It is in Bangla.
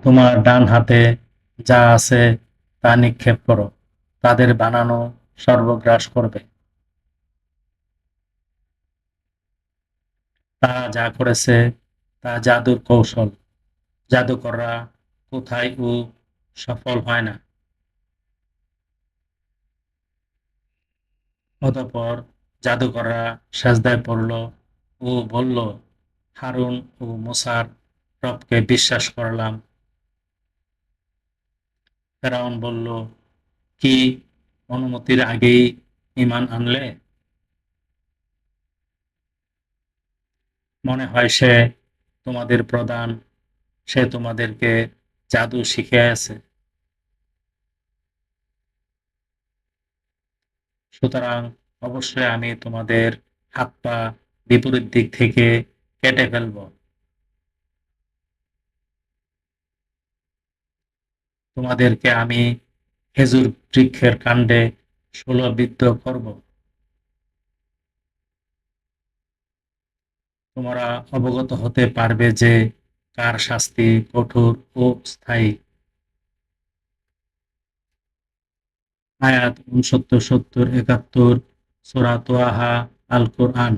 তোমার ডান হাতে যা আছে তা নিক্ষেপ করো, তাদের বানানো সর্বগ্রাস করবে। তারা যা করেছে তা জাদুর কৌশল, জাদুকররা কোথায় সফল হয় না। অতঃপর জাদুকররা সেজদায় পড়ল ও বলল, হারুন ও মুসার রবকে বিশ্বাস করলাম। ফেরাউন বলল, কি অনুমতির আগেই ঈমান আনলে? মনে হয় সে তোমাদের প্রধান, সে তোমাদেরকে জাদু শিখিয়েছে। সুতরাং অবশ্যই আমি তোমাদের হাত পা বিপরীত দিক থেকে কেটে ফেলব। তোমাদেরকে আমি খেজুর বৃক্ষের কাণ্ডে শূলবিদ্ধ করব। তোমরা অবগত হতে পারবে যে কার শাস্তি কঠোর ও স্থায়ী। আয়াত ৬৯, ৭০, ৭১ সূরা তোহা, আল কোরআন।